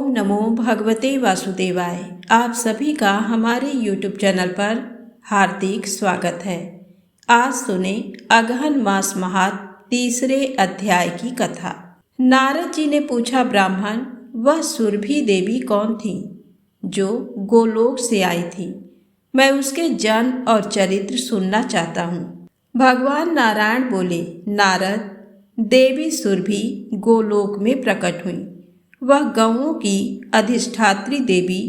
ओम नमो भगवते वासुदेवाय। आप सभी का हमारे YouTube चैनल पर हार्दिक स्वागत है। आज सुने अगहन मास महात्म तीसरे अध्याय की कथा। नारद जी ने पूछा, ब्राह्मण, वह सुरभि देवी कौन थी जो गोलोक से आई थी? मैं उसके जन्म और चरित्र सुनना चाहता हूँ। भगवान नारायण बोले, नारद, देवी सुरभि गोलोक में प्रकट हुई। वह गौओं की अधिष्ठात्री देवी,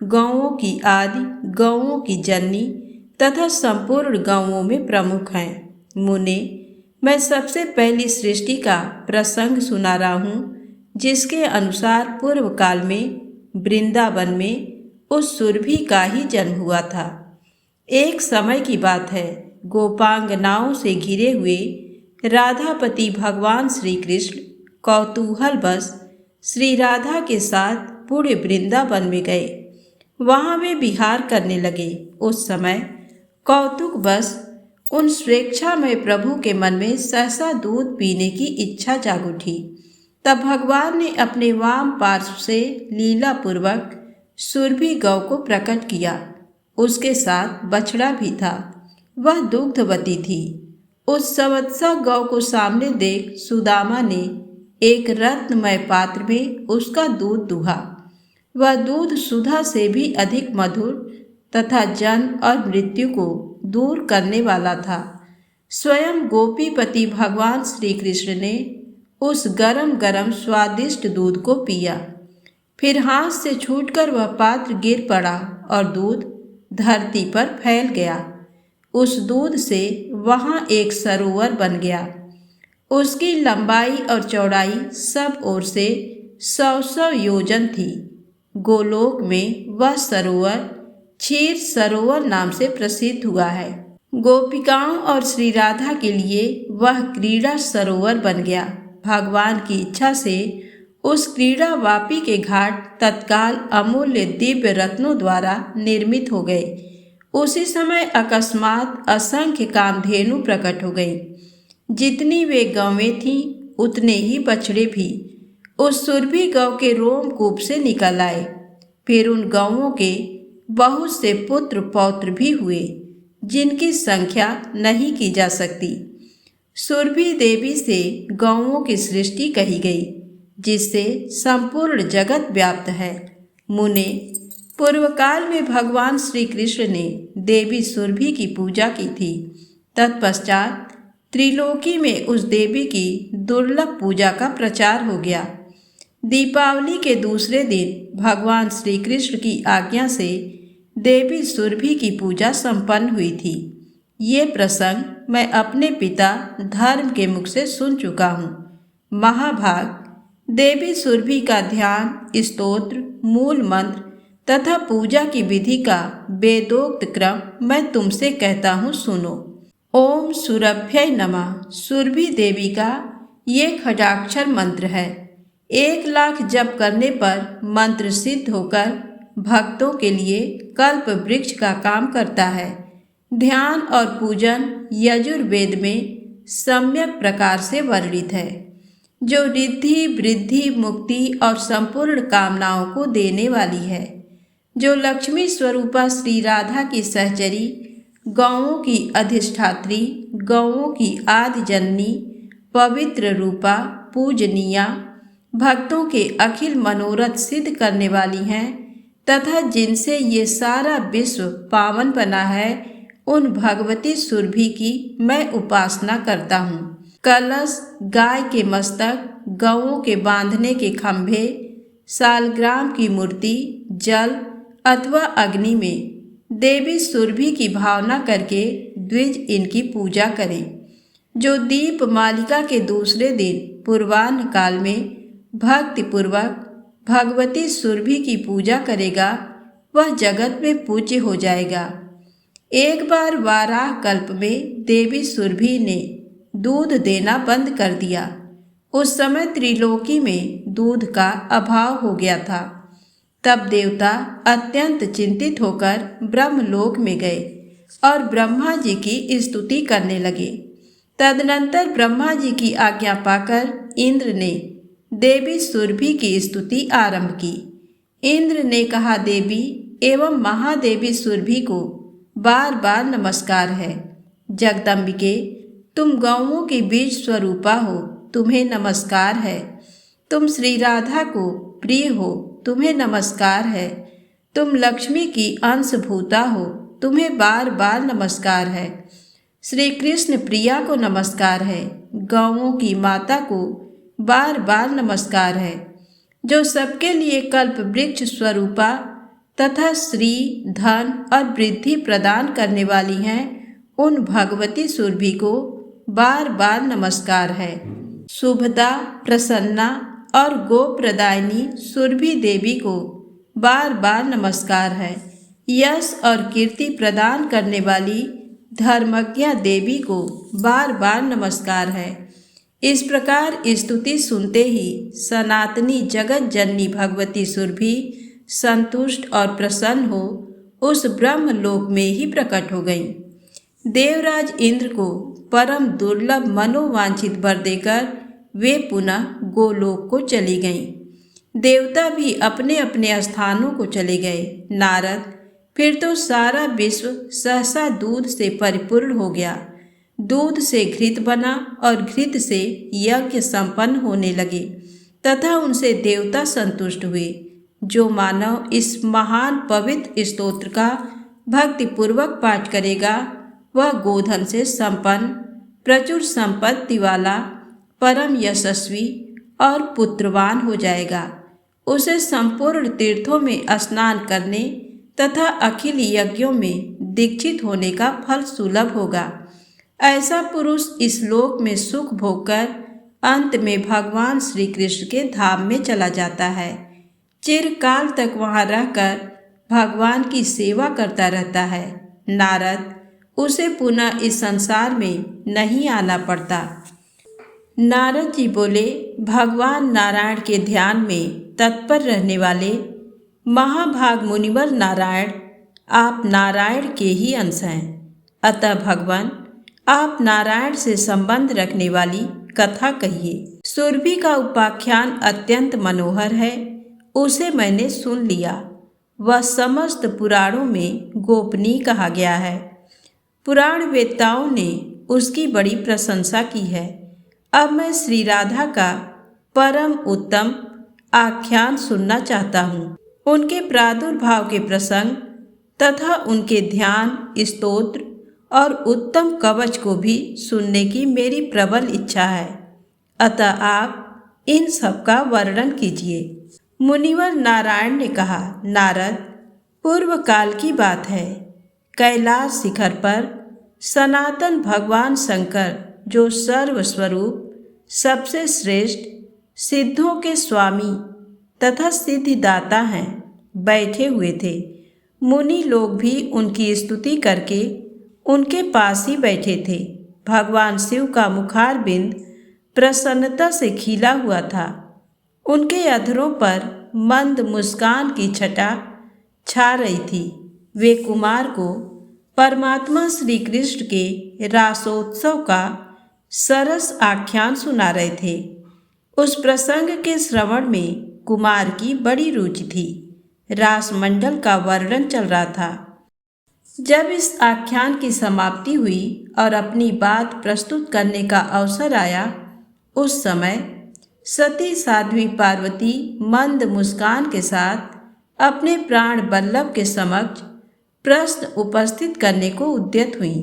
गौओं की आदि, गौओं की जननी तथा संपूर्ण गौओं में प्रमुख हैं। मुने, मैं सबसे पहली सृष्टि का प्रसंग सुना रहा हूँ, जिसके अनुसार पूर्व काल में वृंदावन में उस सुरभि का ही जन्म हुआ था। एक समय की बात है, गोपांगनाओं से घिरे हुए राधापति भगवान श्री कृष्ण कौतूहलवश श्री राधा के साथ पूरे वृंदावन में गए। वहाँ वे विहार करने लगे। उस समय कौतुकवश उन स्वेच्छामय प्रभु के मन में सहसा दूध पीने की इच्छा जाग उठी। तब भगवान ने अपने वाम पार्श्व से लीला पूर्वक सुरभि गौ को प्रकट किया। उसके साथ बछड़ा भी था, वह दुग्धवती थी। उस संवत्सर गौ को सामने देख सुदामा ने एक रत्नमय पात्र में उसका दूध दुहा। वह दूध सुधा से भी अधिक मधुर तथा जन्म और मृत्यु को दूर करने वाला था। स्वयं गोपीपति भगवान श्री कृष्ण ने उस गरम गरम स्वादिष्ट दूध को पिया। फिर हाथ से छूटकर वह पात्र गिर पड़ा और दूध धरती पर फैल गया। उस दूध से वहाँ एक सरोवर बन गया। उसकी लंबाई और चौड़ाई सब ओर से 100 योजन थी। गोलोक में वह सरोवर क्षीर सरोवर नाम से प्रसिद्ध हुआ है। गोपिकाओं और श्री राधा के लिए वह क्रीड़ा सरोवर बन गया। भगवान की इच्छा से उस क्रीड़ा वापी के घाट तत्काल अमूल्य दिव्य रत्नों द्वारा निर्मित हो गए। उसी समय अकस्मात असंख्य कामधेनु प्रकट हो गई। जितनी वे गौवें थीं, उतने ही बछड़े भी उस सुरभि गौ के रोमकूप से निकल आए। फिर उन गौओं के बहुत से पुत्र पौत्र भी हुए, जिनकी संख्या नहीं की जा सकती। सुरभि देवी से गौओं की सृष्टि कही गई, जिससे संपूर्ण जगत व्याप्त है। मुने, पूर्व काल में भगवान श्री कृष्ण ने देवी सुरभि की पूजा की थी। तत्पश्चात त्रिलोकी में उस देवी की दुर्लभ पूजा का प्रचार हो गया। दीपावली के दूसरे दिन भगवान श्री कृष्ण की आज्ञा से देवी सुरभि की पूजा संपन्न हुई थी। ये प्रसंग मैं अपने पिता धर्म के मुख से सुन चुका हूँ। महाभाग, देवी सुरभि का ध्यान, स्तोत्र, मूल मंत्र तथा पूजा की विधि का वेदोक्त क्रम मैं तुमसे कहता हूँ, सुनो। ओम सुरभ्यै नमः। सुरभि देवी का ये खडाक्षर मंत्र है। 1 लाख जप करने पर मंत्र सिद्ध होकर भक्तों के लिए कल्प वृक्ष का काम करता है। ध्यान और पूजन यजुर्वेद में सम्यक प्रकार से वर्णित है, जो रिद्धि, वृद्धि, मुक्ति और संपूर्ण कामनाओं को देने वाली है। जो लक्ष्मी स्वरूपा श्री राधा की सहचरी, गौओं की अधिष्ठात्री, गौओं की आदि जननी, पवित्र रूपा, पूजनीया, भक्तों के अखिल मनोरथ सिद्ध करने वाली हैं तथा जिनसे ये सारा विश्व पावन बना है, उन भगवती सुरभि की मैं उपासना करता हूँ। कलश, गाय के मस्तक, गौओं के बांधने के खंभे, सालग्राम की मूर्ति, जल अथवा अग्नि में देवी सुरभि की भावना करके द्विज इनकी पूजा करें। जो दीप मालिका के दूसरे दिन पूर्वाह्न काल में भक्ति पूर्वक भगवती सुरभि की पूजा करेगा, वह जगत में पूज्य हो जाएगा। एक बार वाराह कल्प में देवी सुरभि ने दूध देना बंद कर दिया। उस समय त्रिलोकी में दूध का अभाव हो गया था। तब देवता अत्यंत चिंतित होकर ब्रह्मलोक में गए और ब्रह्मा जी की स्तुति करने लगे। तदनंतर ब्रह्मा जी की आज्ञा पाकर इंद्र ने देवी सुरभि की स्तुति आरंभ की। इंद्र ने कहा, देवी एवं महादेवी सुरभि को बार बार नमस्कार है। जगदम्बिके, तुम गौओं की बीज स्वरूपा हो, तुम्हें नमस्कार है। तुम श्री राधा को प्रिय हो, तुम्हें नमस्कार है। तुम लक्ष्मी की अंशभूता हो, तुम्हें बार बार नमस्कार है। श्री कृष्ण प्रिया को नमस्कार है। गौओं की माता को बार बार नमस्कार है। जो सबके लिए कल्प वृक्ष स्वरूपा तथा श्री, धन और वृद्धि प्रदान करने वाली हैं, उन भगवती सुरभि को बार बार नमस्कार है। शुभदा, प्रसन्ना और गोप्रदायिनी सुरभि देवी को बार बार नमस्कार है। यश और कीर्ति प्रदान करने वाली धर्मज्ञा देवी को बार बार नमस्कार है। इस प्रकार स्तुति सुनते ही सनातनी जगत जननी भगवती सुरभि संतुष्ट और प्रसन्न हो उस ब्रह्म लोक में ही प्रकट हो गई। देवराज इंद्र को परम दुर्लभ मनोवांछित वर देकर वे पुनः गोलोक को चली गईं। देवता भी अपने अपने स्थानों को चले गए। नारद, फिर तो सारा विश्व सहसा दूध से परिपूर्ण हो गया। दूध से घृत बना और घृत से यज्ञ संपन्न होने लगे तथा उनसे देवता संतुष्ट हुए। जो मानव इस महान पवित्र स्तोत्र का भक्तिपूर्वक पाठ करेगा, वह गोधन से संपन्न, प्रचुर संपत्ति वाला, परम यशस्वी और पुत्रवान हो जाएगा। उसे संपूर्ण तीर्थों में स्नान करने तथा अखिल यज्ञों में दीक्षित होने का फल सुलभ होगा। ऐसा पुरुष इस लोक में सुख भोगकर अंत में भगवान श्री कृष्ण के धाम में चला जाता है। चिरकाल तक वहाँ रहकर भगवान की सेवा करता रहता है। नारद, उसे पुनः इस संसार में नहीं आना पड़ता। नारद जी बोले, भगवान नारायण के ध्यान में तत्पर रहने वाले महाभाग मुनिवर नारायण, आप नारायण के ही अंश हैं। अतः भगवान, आप नारायण से संबंध रखने वाली कथा कहिए। सुरभि का उपाख्यान अत्यंत मनोहर है, उसे मैंने सुन लिया। वह समस्त पुराणों में गोपनीय कहा गया है। पुराण वेत्ताओं ने उसकी बड़ी प्रशंसा की है। अब मैं श्री राधा का परम उत्तम आख्यान सुनना चाहता हूँ। उनके प्रादुर्भाव के प्रसंग तथा उनके ध्यान, स्तोत्र और उत्तम कवच को भी सुनने की मेरी प्रबल इच्छा है। अतः आप इन सब का वर्णन कीजिए। मुनिवर नारायण ने कहा, नारद, पूर्व काल की बात है। कैलाश शिखर पर सनातन भगवान शंकर, जो सर्वस्वरूप, सबसे श्रेष्ठ, सिद्धों के स्वामी तथा सिद्धिदाता हैं, बैठे हुए थे। मुनि लोग भी उनकी स्तुति करके उनके पास ही बैठे थे। भगवान शिव का मुखारबिंद प्रसन्नता से खिला हुआ था। उनके अधरों पर मंद मुस्कान की छटा छा रही थी। वे कुमार को परमात्मा श्री कृष्ण के रासोत्सव का सरस आख्यान सुना रहे थे। उस प्रसंग के श्रवण में कुमार की बड़ी रुचि थी। रासमंडल का वर्णन चल रहा था। जब इस आख्यान की समाप्ति हुई और अपनी बात प्रस्तुत करने का अवसर आया, उस समय सती साध्वी पार्वती मंद मुस्कान के साथ अपने प्राण वल्लभ के समक्ष प्रश्न उपस्थित करने को उद्यत हुई।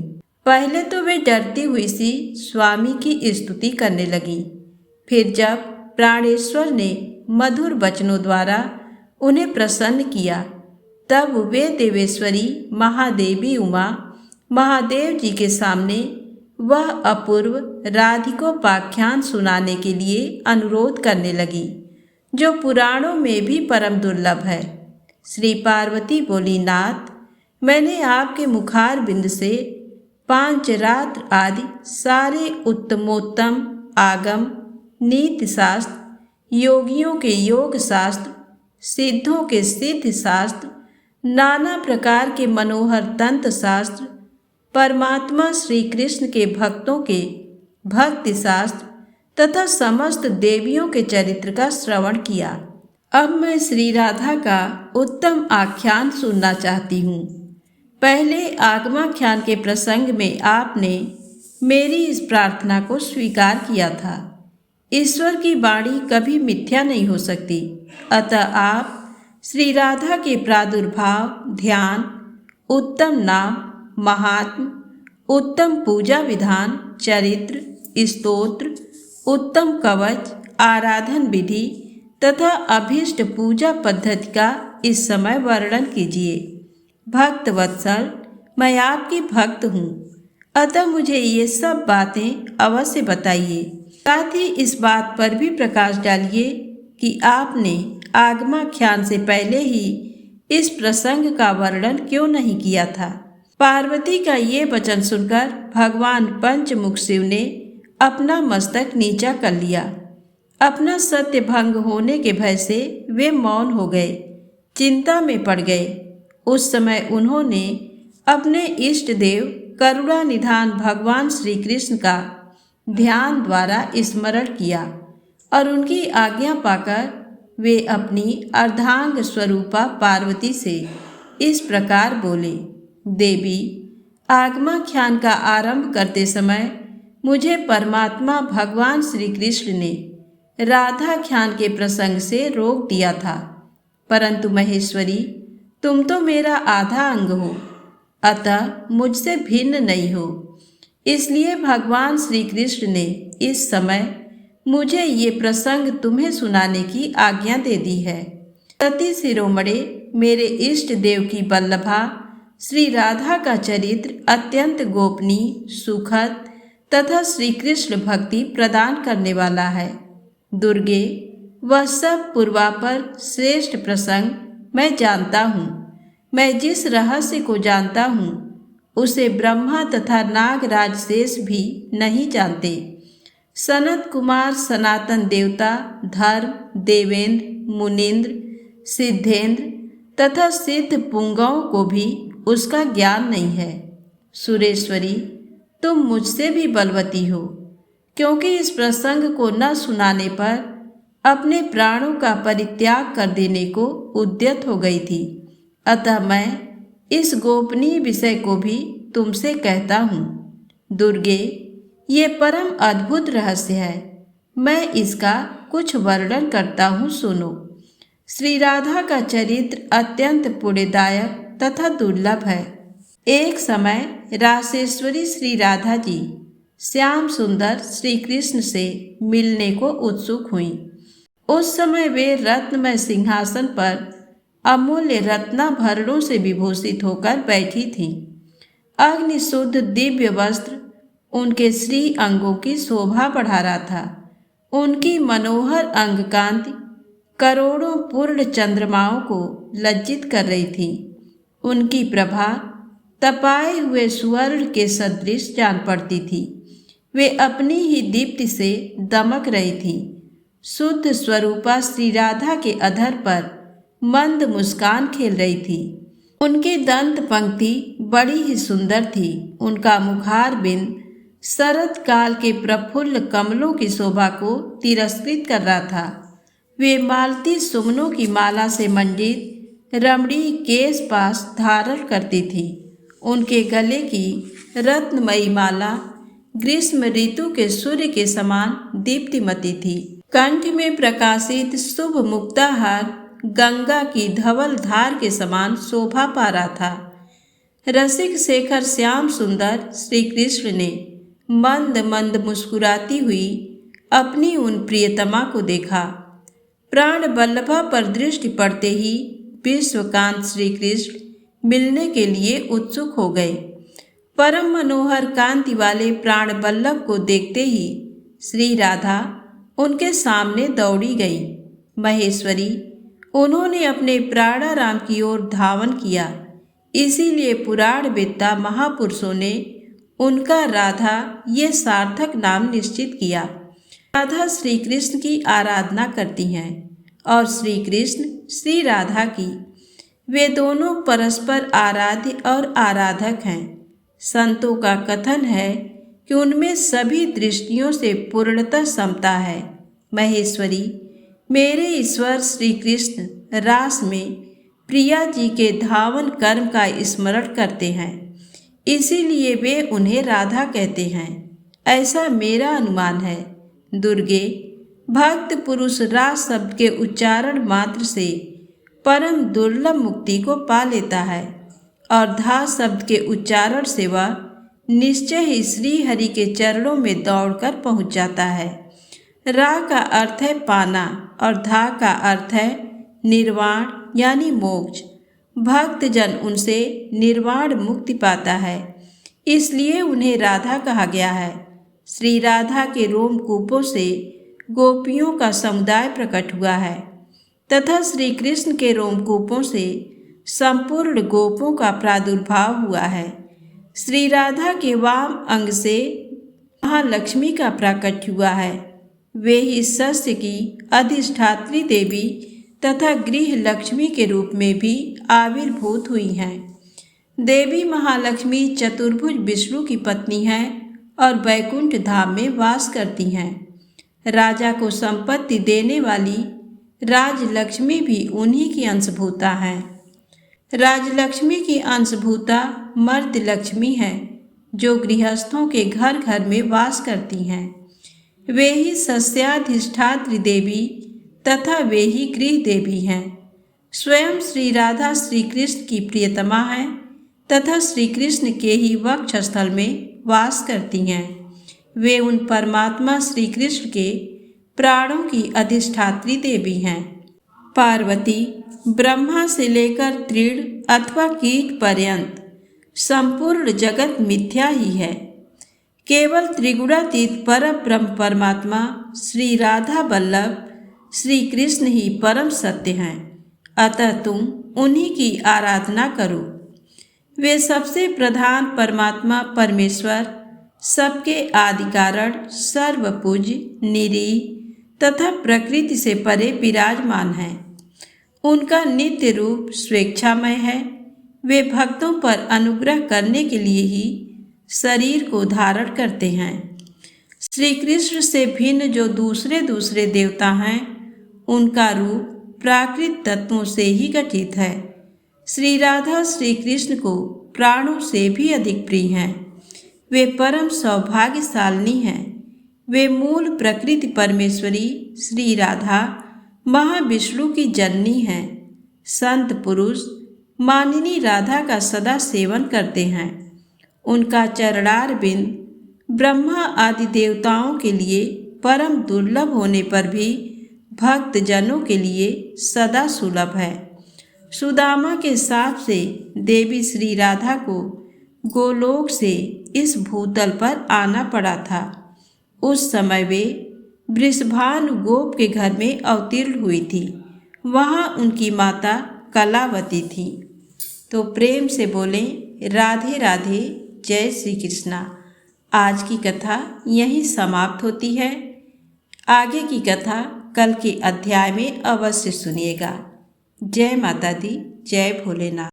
पहले तो वे डरती हुई सी स्वामी की स्तुति करने लगी। फिर जब प्राणेश्वर ने मधुर वचनों द्वारा उन्हें प्रसन्न किया, तब वे देवेश्वरी महादेवी उमा महादेव जी के सामने वह अपूर्व राधिकोपाख्यान सुनाने के लिए अनुरोध करने लगी, जो पुराणों में भी परम दुर्लभ है। श्री पार्वती बोली, नाथ, मैंने आपके मुखार बिंद से पांचरात्र आदि सारे उत्तमोत्तम आगम, नीति शास्त्र, योगियों के योग शास्त्र, सिद्धों के सिद्ध शास्त्र, नाना प्रकार के मनोहर तंत्र शास्त्र, परमात्मा श्री कृष्ण के भक्तों के भक्ति शास्त्र तथा समस्त देवियों के चरित्र का श्रवण किया। अब मैं श्री राधा का उत्तम आख्यान सुनना चाहती हूँ। पहले आगमाख्यान के प्रसंग में आपने मेरी इस प्रार्थना को स्वीकार किया था। ईश्वर की वाणी कभी मिथ्या नहीं हो सकती, अतः आप श्री राधा के प्रादुर्भाव, ध्यान, उत्तम नाम, महात्म, उत्तम पूजा विधान, चरित्र, स्तोत्र, उत्तम कवच, आराधन विधि तथा अभीष्ट पूजा पद्धति का इस समय वर्णन कीजिए। भक्त वत्सल, मैं आपकी भक्त हूँ, अतः मुझे ये सब बातें अवश्य बताइए। साथ ही इस बात पर भी प्रकाश डालिए कि आपने आगमाख्यान से पहले ही इस प्रसंग का वर्णन क्यों नहीं किया था। पार्वती का ये वचन सुनकर भगवान पंचमुख शिव ने अपना मस्तक नीचा कर लिया। अपना सत्य भंग होने के भय से वे मौन हो गए, चिंता में पड़ गए। उस समय उन्होंने अपने इष्ट देव करुणा निधान भगवान श्री कृष्ण का ध्यान द्वारा स्मरण किया और उनकी आज्ञा पाकर वे अपनी अर्धांग स्वरूपा पार्वती से इस प्रकार बोले, देवी, आगमाख्यान का आरंभ करते समय मुझे परमात्मा भगवान श्री कृष्ण ने राधाख्यान के प्रसंग से रोक दिया था, परंतु महेश्वरी, तुम तो मेरा आधा अंग हो, अतः मुझसे भिन्न नहीं हो। इसलिए भगवान श्री कृष्ण ने इस समय मुझे ये प्रसंग तुम्हें सुनाने की आज्ञा दे दी है। सती शिरोमणे, मेरे इष्ट देव की वल्लभा श्री राधा का चरित्र अत्यंत गोपनीय, सुखद तथा श्री कृष्ण भक्ति प्रदान करने वाला है। दुर्गे, वह सब पूर्वापर श्रेष्ठ प्रसंग मैं जानता हूँ। मैं जिस रहस्य को जानता हूँ उसे ब्रह्मा तथा नागराज शेष भी नहीं जानते। सनत कुमार सनातन देवता, धर्म, देवेंद्र, मुनीन्द्र, सिद्धेंद्र तथा सिद्ध पुंगवों को भी उसका ज्ञान नहीं है। सुरेश्वरी, तुम मुझसे भी बलवती हो, क्योंकि इस प्रसंग को न सुनाने पर अपने प्राणों का परित्याग कर देने को उद्यत हो गई थी। अतः मैं इस गोपनीय विषय को भी तुमसे कहता हूँ। दुर्गे, ये परम अद्भुत रहस्य है। मैं इसका कुछ वर्णन करता हूँ, सुनो। श्री राधा का चरित्र अत्यंत पुण्यदायक तथा दुर्लभ है। एक समय रासेश्वरी श्री राधा जी श्याम सुंदर श्री कृष्ण से मिलने को उत्सुक हुई। उस समय वे रत्नमय सिंहासन पर अमूल्य रत्नाभरणों से विभूषित होकर बैठी थीं। अग्निशुद्ध दिव्य वस्त्र उनके श्री अंगों की शोभा बढ़ा रहा था। उनकी मनोहर अंग कांति करोड़ों पूर्ण चंद्रमाओं को लज्जित कर रही थी। उनकी प्रभा तपाए हुए स्वर्ण के सदृश जान पड़ती थी। वे अपनी ही दीप्ति से दमक रही थी। शुद्ध स्वरूपा श्री राधा के अधर पर मंद मुस्कान खेल रही थी। उनकी दंत पंक्ति बड़ी ही सुंदर थी। उनका मुखार बिंद शरद काल के प्रफुल्ल कमलों की शोभा को तिरस्कृत कर रहा था। वे मालती सुमनों की माला से मंडित रमणीय केश पाश धारण करती थी। उनके गले की रत्नमयी माला ग्रीष्म ऋतु के सूर्य के समान दीप्तिमती थी। कंठ में प्रकाशित शुभ मुक्ताहार गंगा की धवल धार के समान शोभा पा रहा था। रसिक शेखर श्याम सुंदर श्री कृष्ण ने मंद मंद मुस्कुराती हुई अपनी उन प्रियतमा को देखा। प्राण वल्लभा पर दृष्टि पड़ते ही विश्वकांत श्री कृष्ण मिलने के लिए उत्सुक हो गए। परम मनोहर कांति वाले प्राण वल्लभ को देखते ही श्री राधा उनके सामने दौड़ी गई। महेश्वरी, उन्होंने अपने प्राणाराम की ओर धावन किया। इसीलिए पुराण वेत्ता महापुरुषों ने उनका राधा ये सार्थक नाम निश्चित किया। राधा श्री कृष्ण की आराधना करती हैं और श्री कृष्ण श्री राधा की। वे दोनों परस्पर आराध्य और आराधक हैं। संतों का कथन है कि उनमें सभी दृष्टियों से पूर्णतः समता है। महेश्वरी, मेरे ईश्वर श्री कृष्ण रास में प्रिया जी के धावन कर्म का स्मरण करते हैं, इसीलिए वे उन्हें राधा कहते हैं, ऐसा मेरा अनुमान है। दुर्गे, भक्त पुरुष रास शब्द के उच्चारण मात्र से परम दुर्लभ मुक्ति को पा लेता है और धा शब्द के उच्चारण से वह निश्चय ही श्री हरि के चरणों में दौड़कर पहुंच जाता है। रा का अर्थ है पाना और धा का अर्थ है निर्वाण यानी मोक्ष। भक्त जन उनसे निर्वाण मुक्ति पाता है, इसलिए उन्हें राधा कहा गया है। श्री राधा के रोमकूपों से गोपियों का समुदाय प्रकट हुआ है तथा श्री कृष्ण के रोमकूपों से संपूर्ण गोपों का प्रादुर्भाव हुआ है। श्री राधा के वाम अंग से महालक्ष्मी का प्राकट्य हुआ है। वे ही सस्य की अधिष्ठात्री देवी तथा गृह लक्ष्मी के रूप में भी आविर्भूत हुई हैं। देवी महालक्ष्मी चतुर्भुज विष्णु की पत्नी हैं और वैकुंठ धाम में वास करती हैं। राजा को संपत्ति देने वाली राजलक्ष्मी भी उन्हीं की अंशभूता हैं। राजलक्ष्मी की अंशभूता मर्द लक्ष्मी है, जो गृहस्थों के घर घर में वास करती हैं। वे ही सस्याधिष्ठात्री देवी तथा वे ही गृह देवी हैं। स्वयं श्री राधा श्री कृष्ण की प्रियतमा हैं तथा श्री कृष्ण के ही वक्षस्थल में वास करती हैं। वे उन परमात्मा श्री कृष्ण के प्राणों की अधिष्ठात्री देवी हैं। पार्वती ब्रह्मा से लेकर तृण अथवा कीट पर्यंत संपूर्ण जगत मिथ्या ही है। केवल त्रिगुणातीत पर ब्रह्म परमात्मा श्री राधा वल्लभ श्री कृष्ण ही परम सत्य हैं। अतः तुम उन्हीं की आराधना करो। वे सबसे प्रधान परमात्मा परमेश्वर, सबके आदि कारण, सर्वपूज्य, निरीह तथा प्रकृति से परे विराजमान हैं। उनका नित्य रूप स्वेच्छामय है। वे भक्तों पर अनुग्रह करने के लिए ही शरीर को धारण करते हैं। श्री कृष्ण से भिन्न जो दूसरे दूसरे देवता हैं, उनका रूप प्राकृत तत्वों से ही गठित है। श्री राधा श्री कृष्ण को प्राणों से भी अधिक प्रिय हैं। वे परम सौभाग्यशालिनी हैं। वे मूल प्रकृति परमेश्वरी श्री राधा महाविष्णु की जननी हैं। संत पुरुष मानिनी राधा का सदा सेवन करते हैं। उनका चरणार बिंद ब्रह्मा आदि देवताओं के लिए परम दुर्लभ होने पर भी भक्त जनों के लिए सदा सुलभ है। सुदामा के शाप से देवी श्री राधा को गोलोक से इस भूतल पर आना पड़ा था। उस समय वे वृषभानु गोप के घर में अवतीर्ण हुई थी। वहाँ उनकी माता कलावती थी। तो प्रेम से बोलें राधे राधे, जय श्री कृष्णा। आज की कथा यहीं समाप्त होती है। आगे की कथा कल के अध्याय में अवश्य सुनिएगा। जय माता दी, जय भोलेनाथ।